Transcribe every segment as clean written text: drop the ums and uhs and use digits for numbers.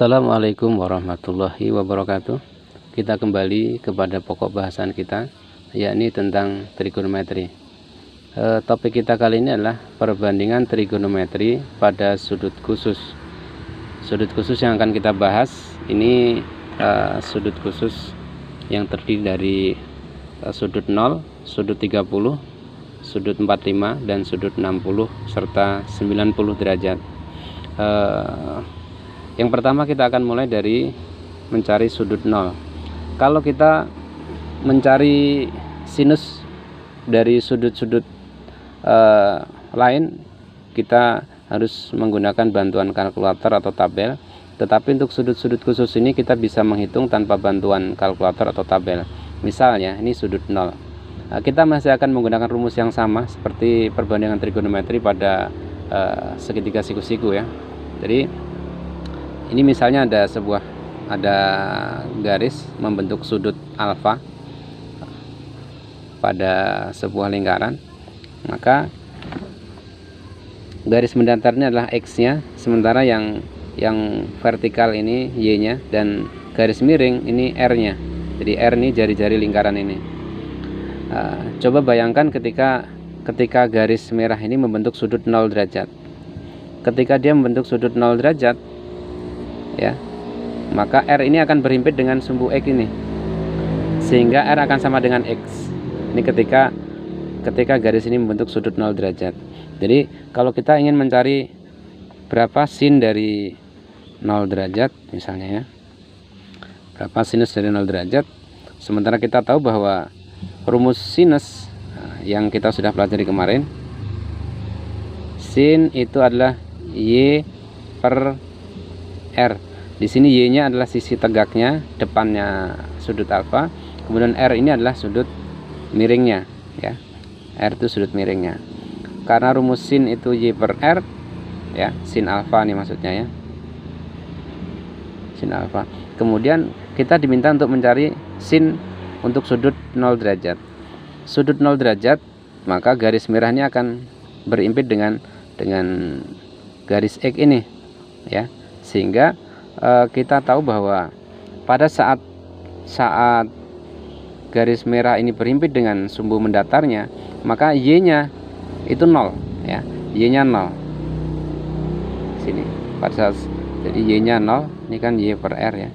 Assalamualaikum warahmatullahi wabarakatuh. Kita kembali kepada pokok bahasan kita, yakni tentang trigonometri. Topik kita kali ini adalah perbandingan trigonometri pada sudut khusus. Sudut khusus yang akan kita bahas ini sudut khusus yang terdiri dari sudut 0, sudut 30, sudut 45, dan sudut 60 serta 90 derajat. Yang pertama kita akan mulai dari mencari sudut 0. Kalau kita mencari sinus dari sudut-sudut lain, kita harus menggunakan bantuan kalkulator atau tabel. Tetapi untuk sudut-sudut khusus ini kita bisa menghitung tanpa bantuan kalkulator atau tabel. Misalnya ini sudut 0. Kita masih akan menggunakan rumus yang sama seperti perbandingan trigonometri pada segitiga siku-siku ya. Jadi ini misalnya ada garis membentuk sudut alfa pada sebuah lingkaran, maka garis mendatarnya adalah x-nya, sementara yang vertikal ini y-nya, dan garis miring ini r-nya. Jadi r ini jari-jari lingkaran ini. Coba bayangkan ketika garis merah ini membentuk sudut 0 derajat. Ketika dia membentuk sudut 0 derajat, ya, maka R ini akan berhimpit dengan sumbu X ini, sehingga R akan sama dengan X. Ini ketika garis ini membentuk sudut 0 derajat. Jadi kalau kita ingin mencari berapa sin dari 0 derajat misalnya ya, berapa sinus dari 0 derajat, sementara kita tahu bahwa rumus sinus yang kita sudah pelajari kemarin, sin itu adalah Y per R. Di sini Y-nya adalah sisi tegaknya, depannya sudut alfa. Kemudian R ini adalah sudut miringnya, ya. R itu sudut miringnya. Karena rumus sin itu Y per R, ya, sin alfa nih maksudnya ya. Sin alfa. Kemudian kita diminta untuk mencari sin untuk sudut 0 derajat. Sudut 0 derajat, maka garis merah ini akan berimpit dengan garis X ini, ya. Sehingga kita tahu bahwa pada saat garis merah ini berhimpit dengan sumbu mendatarnya, maka Y-nya itu 0 ya. Y-nya 0. Sini. Pada saat jadi Y-nya 0, ini kan Y per R ya.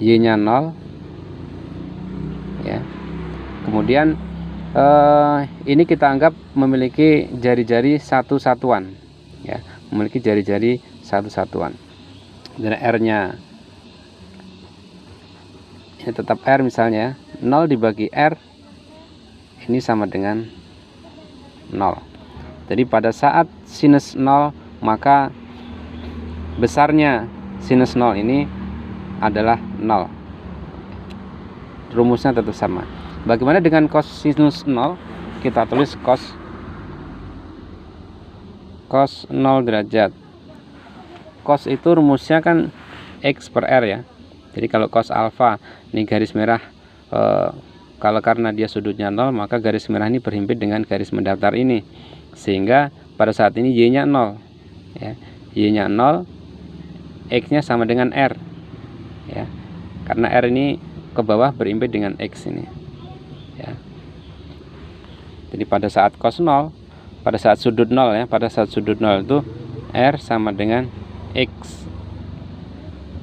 Y-nya 0 ya. Kemudian ini kita anggap memiliki jari-jari satu satuan ya, memiliki jari-jari satu satuan. Dan R-nya ini tetap R misalnya, 0 dibagi R ini sama dengan 0. Jadi pada saat sinus 0, maka besarnya sinus 0 ini adalah 0. Rumusnya tetap sama. Bagaimana dengan cosinus 0? Kita tulis cos 0 derajat. Cos itu rumusnya kan X per R ya. Jadi kalau cos alfa, ini garis merah, kalau karena dia sudutnya 0, maka garis merah ini berhimpit dengan garis mendatar ini, sehingga pada saat ini Y-nya 0 ya. Y-nya 0, X-nya sama dengan R ya. Karena R ini ke bawah berhimpit dengan X ini ya. Jadi pada saat cos 0, pada saat sudut 0 ya, pada saat sudut 0 itu R sama dengan X.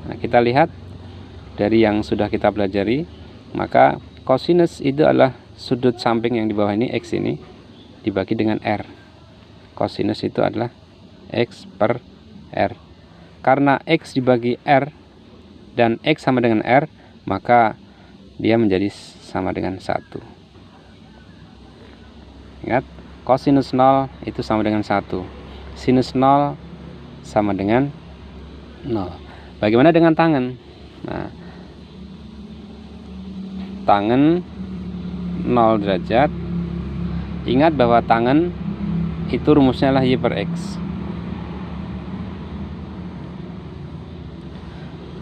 Nah, kita lihat dari yang sudah kita pelajari, maka cosinus itu adalah sudut samping yang di bawah ini, X ini, dibagi dengan R. Cosinus itu adalah X per R. Karena X dibagi R dan X sama dengan R, maka dia menjadi sama dengan 1. Ingat, cosinus 0 itu sama dengan 1. Sinus 0 sama dengan 0. Bagaimana dengan tangen? Nah, tangen 0 derajat. Ingat bahwa tangen itu rumusnya adalah Y per X.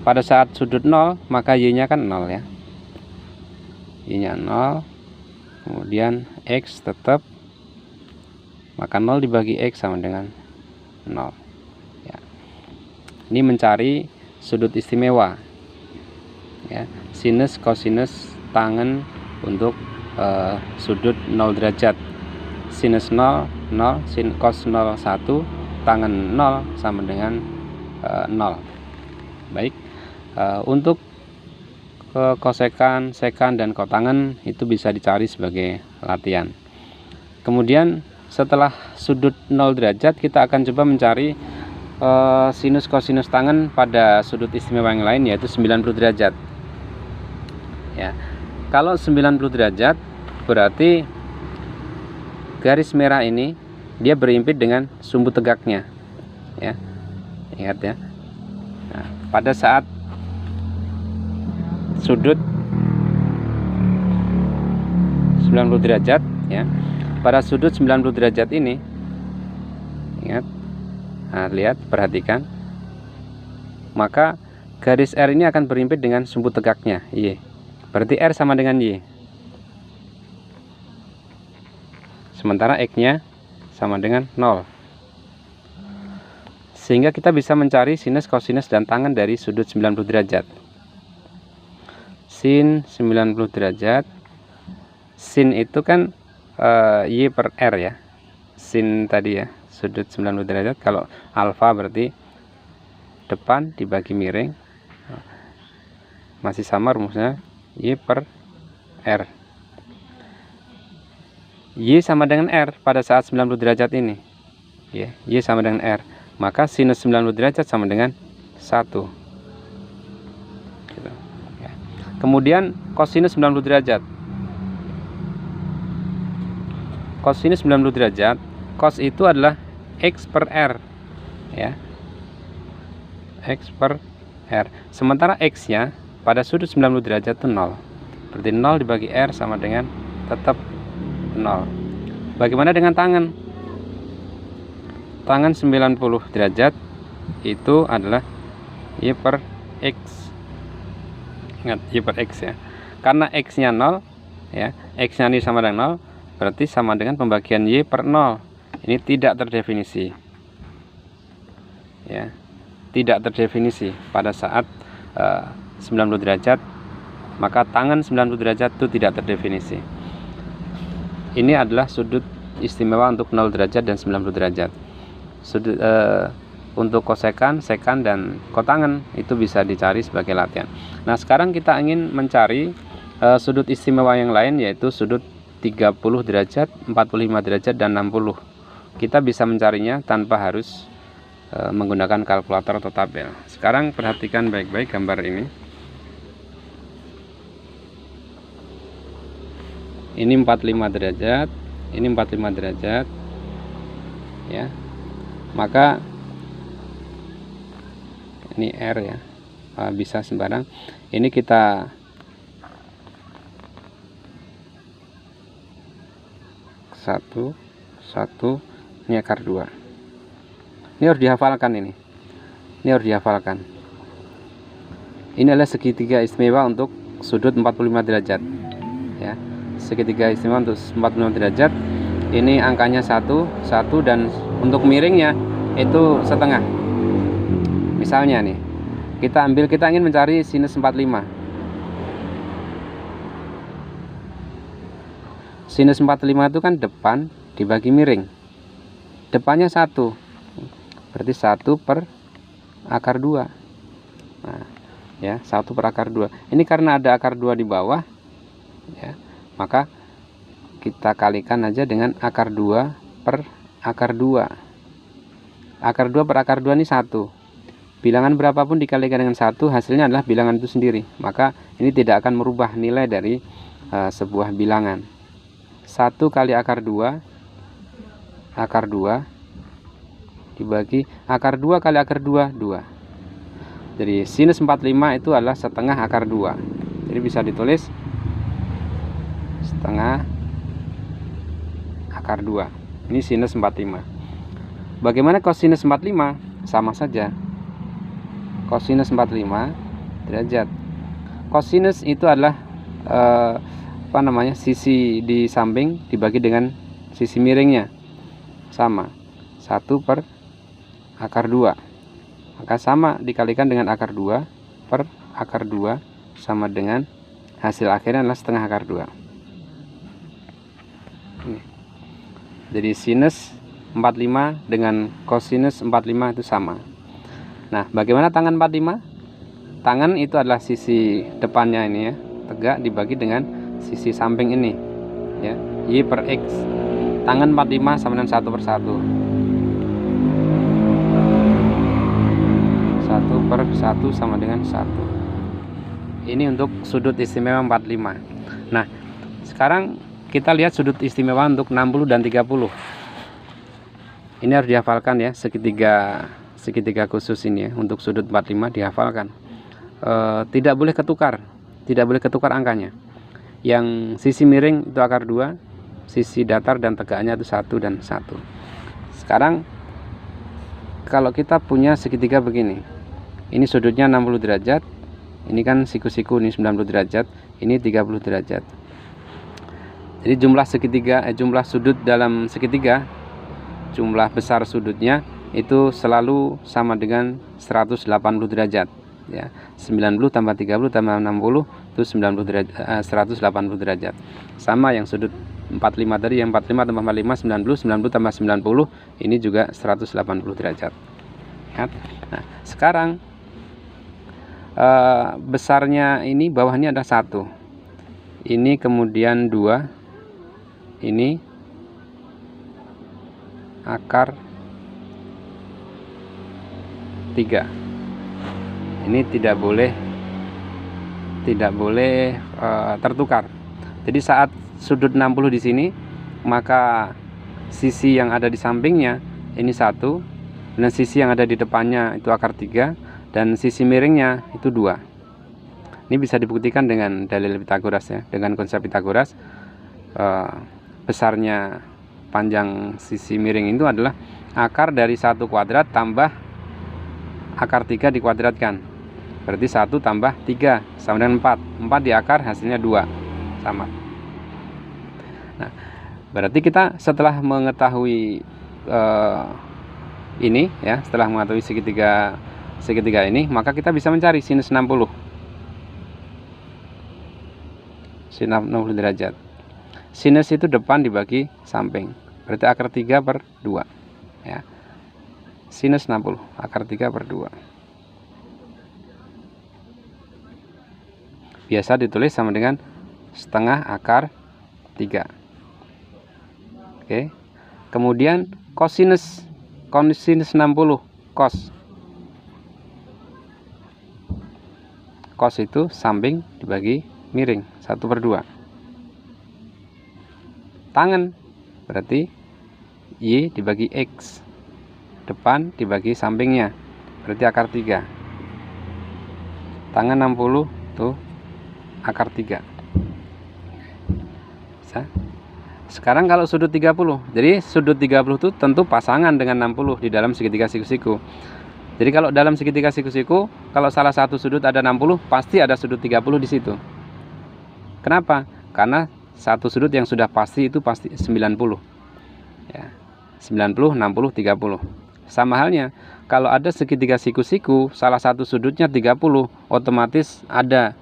Pada saat sudut 0, maka Y-nya kan 0 ya. Y-nya 0. Kemudian X tetap, maka 0 dibagi X sama dengan 0 ya. Ini mencari sudut istimewa, ya, sinus, kosinus, tangen untuk sudut 0 derajat. Sinus 0, 0, cos 0, 1, tangen 0 sama dengan 0. Baik, untuk kosekan, sekan, dan kotangen itu bisa dicari sebagai latihan. Kemudian setelah sudut 0 derajat, kita akan coba mencari sinus, kosinus, tangen pada sudut istimewa yang lain, yaitu 90 derajat. Ya, kalau 90 derajat berarti garis merah ini dia berimpit dengan sumbu tegaknya, ya, ingat ya. Nah, pada saat sudut 90 derajat, ya, pada sudut 90 derajat ini, ingat, nah, lihat, perhatikan, maka garis R ini akan berimpit dengan sumbu tegaknya Y. Berarti R sama dengan Y. Sementara X-nya sama dengan 0. Sehingga kita bisa mencari sinus, kosinus, dan tangen dari sudut 90 derajat. Sin 90 derajat. Sin itu kan Y per R, ya. Sin tadi, ya, sudut 90 derajat. Kalau alfa berarti depan dibagi miring. Masih sama rumusnya, Y per R. Y sama dengan R pada saat 90 derajat ini, ya, Y sama dengan R. Maka sinus 90 derajat sama dengan 1. Gitu, ya. Kemudian kosinus 90 derajat. Kosinus 90 derajat, cos itu adalah X per R, ya, X per R. Sementara X-nya pada sudut 90 derajat itu 0. Berarti 0 dibagi R sama dengan tetap 0. Bagaimana dengan tangen? Tangen 90 derajat itu adalah Y per X. Ingat, Y per X, ya. Karena X-nya 0, ya, X-nya ini sama dengan 0, berarti sama dengan pembagian Y per 0. Ini tidak terdefinisi, ya, tidak terdefinisi pada saat 90 derajat. Maka tangen 90 derajat itu tidak terdefinisi. Ini adalah sudut istimewa untuk 0 derajat dan 90 derajat. Sudut untuk kosekan, sekan, dan kotangen itu bisa dicari sebagai latihan. Nah, sekarang kita ingin mencari sudut istimewa yang lain, yaitu sudut 30 derajat, 45 derajat, dan 60. Kita bisa mencarinya tanpa harus menggunakan kalkulator atau tabel. Sekarang perhatikan baik-baik gambar ini. Ini 45 derajat, ini 45 derajat, ya. Maka ini R, ya, bisa sembarang. Ini kita satu, ini akar 2. Ini harus dihafalkan ini. Ini harus dihafalkan. Ini adalah segitiga istimewa untuk sudut 45 derajat, ya. Segitiga istimewa untuk 45 derajat. Ini angkanya 1, dan untuk miringnya itu setengah. Misalnya nih, kita ingin mencari sinus 45. Sinus 45 itu kan depan dibagi miring. Depannya 1. Berarti 1 per akar 2. Nah, ya, 1 per akar 2. Ini karena ada akar 2 di bawah, ya, maka kita kalikan aja dengan akar 2 per akar 2. Akar 2 per akar 2 ini 1. Bilangan berapapun dikalikan dengan 1, hasilnya adalah bilangan itu sendiri. Maka ini tidak akan merubah nilai dari sebuah bilangan. 1 kali akar 2, akar 2 dibagi akar 2 kali akar 2, 2. Jadi sinus 45 itu adalah setengah akar 2. Jadi bisa ditulis setengah akar 2. Ini sinus 45. Bagaimana kosinus 45? Sama saja. Kosinus 45 derajat. Kosinus itu adalah sisi di samping dibagi dengan sisi miringnya. Sama. 1 per akar 2. Maka sama dikalikan dengan akar 2 per akar 2 sama dengan hasil akhirnya adalah setengah akar 2. Ini. Jadi sinus 45 dengan kosinus 45 itu sama. Nah, bagaimana tangan 45? Tangan itu adalah sisi depannya ini ya, tegak dibagi dengan sisi samping ini ya, Y per X. Tangan 45 sama dengan 1 per 1. 1 per 1 sama dengan 1. Ini untuk sudut istimewa 45. Nah, sekarang kita lihat sudut istimewa untuk 60 dan 30. Ini harus dihafalkan ya, segitiga khusus ini ya, untuk sudut 45 dihafalkan. Tidak boleh ketukar angkanya. Yang sisi miring itu akar 2, sisi datar dan tegaknya itu 1 dan 1. Sekarang kalau kita punya segitiga begini, ini sudutnya 60 derajat, ini kan siku-siku, ini 90 derajat, ini 30 derajat. Jadi jumlah sudut dalam segitiga, jumlah besar sudutnya itu selalu sama dengan 180 derajat ya. 90 tambah 30 tambah 60 itu 90 derajat, 180 derajat. Sama yang sudut 45 tadi, yang 45 tambah 45 90, 90 tambah 90 ini juga 180 derajat. Nah, sekarang besarnya ini, bawahnya ada 1. Ini kemudian 2. Ini akar 3. Ini tidak boleh tertukar. Jadi saat sudut 60 di sini, maka sisi yang ada di sampingnya ini 1, dan sisi yang ada di depannya itu akar 3, dan sisi miringnya itu 2. Ini bisa dibuktikan dengan dalil Pitagoras ya, dengan konsep Pitagoras. Besarnya panjang sisi miring itu adalah akar dari 1 kuadrat tambah akar 3 dikuadratkan. Berarti 1 tambah 3 sama dengan 4. 4 di akar hasilnya 2. Sama. Nah, berarti kita setelah mengetahui ini ya, setelah mengetahui segitiga ini, maka kita bisa mencari sinus 60. Sinus 60 derajat. Sinus itu depan dibagi samping. Berarti akar 3 per 2 ya. Sinus 60 akar 3 per 2. Biasa ditulis sama dengan setengah akar 3. Oke. Kemudian kosinus 60 cos. Cos itu samping dibagi miring 1 per 2. Tangan berarti Y dibagi X, depan dibagi sampingnya, berarti akar 3. Tangan 60 tuh akar 3. Bisa. Sekarang kalau sudut 30, jadi sudut 30 itu tentu pasangan dengan 60 di dalam segitiga siku-siku. Jadi kalau dalam segitiga siku-siku, kalau salah satu sudut ada 60, pasti ada sudut 30 di situ. Kenapa? Karena satu sudut yang sudah pasti itu pasti 90 ya, 90, 60, 30. Sama halnya kalau ada segitiga siku-siku, salah satu sudutnya 30, otomatis ada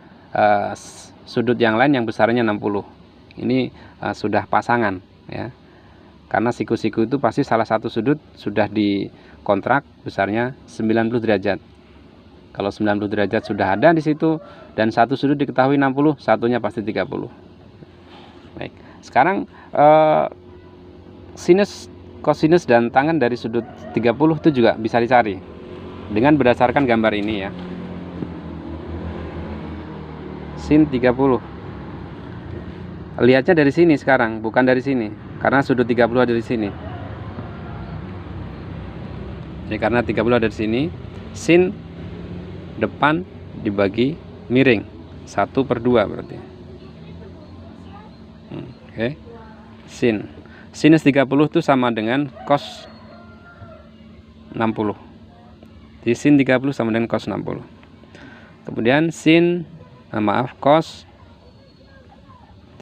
sudut yang lain yang besarnya 60. Ini sudah pasangan ya, karena siku-siku itu pasti salah satu sudut sudah dikontrak besarnya 90 derajat. Kalau 90 derajat sudah ada di situ dan satu sudut diketahui 60, satunya pasti 30. Baik, sekarang sinus, kosinus dan tangan dari sudut 30 itu juga bisa dicari dengan berdasarkan gambar ini ya. Sin 30. Lihatnya dari sini sekarang, bukan dari sini, karena sudut 30 ada di sini. Jadi karena 30 ada di sini, sin depan dibagi miring 1 per 2 berarti. Oke. Sinus 30 itu sama dengan cos 60. Jadi sin 30 sama dengan cos 60. Kemudian cos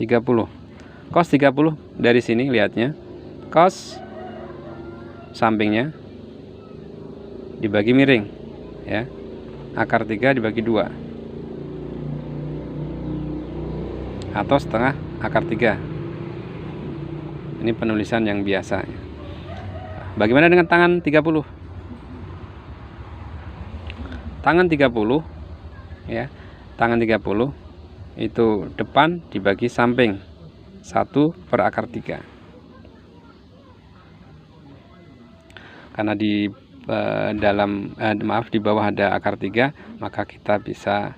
30. Cos 30 dari sini lihatnya. Cos sampingnya dibagi miring ya. Akar 3 dibagi 2 atau setengah akar 3. Ini penulisan yang biasa. Bagaimana dengan tangan 30? Tangan 30 ya. Tangan 30 itu depan dibagi samping 1 per akar 3. Karena di di bawah ada akar 3, maka kita bisa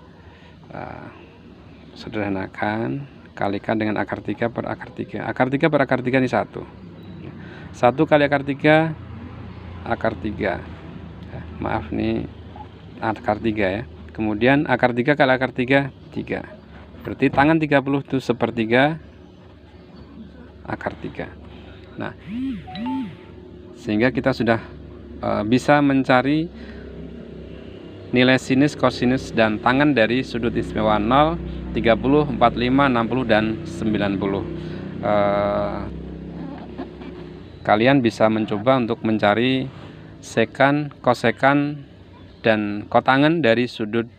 sederhanakan, kalikan dengan akar 3 per akar 3. Akar 3 per akar 3 ini 1. 1 kali akar 3 akar 3. Maaf nih akar 3 ya. Kemudian akar 3 kali akar 3 3. Berarti tangan 30 itu sepertiga akar 3. Nah, sehingga kita sudah bisa mencari nilai sinus, kosinus, dan tangan dari sudut istimewa 0, 30, 45, 60, dan 90. Kalian bisa mencoba untuk mencari sekan, kosekan, dan kotangan dari sudut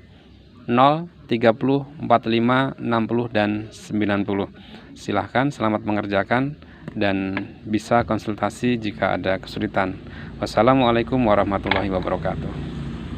0, 30, 45, 60, dan 90. Silahkan, selamat mengerjakan, dan bisa konsultasi jika ada kesulitan. Wassalamualaikum warahmatullahi wabarakatuh.